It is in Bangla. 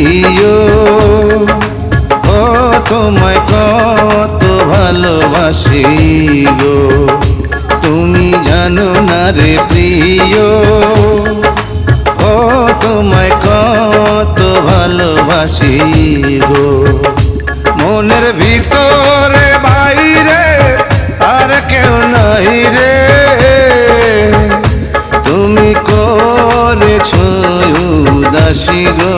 প্রিয়, ও তোমায় কত ভালোবাসি গো, তুমি জানো না রে প্রিয়, ও তোমায় কত ভালোবাসি গো। মনের ভিতরে বাইরে আর কেউ নাই রে, তুমি করেছ উদাসী গো।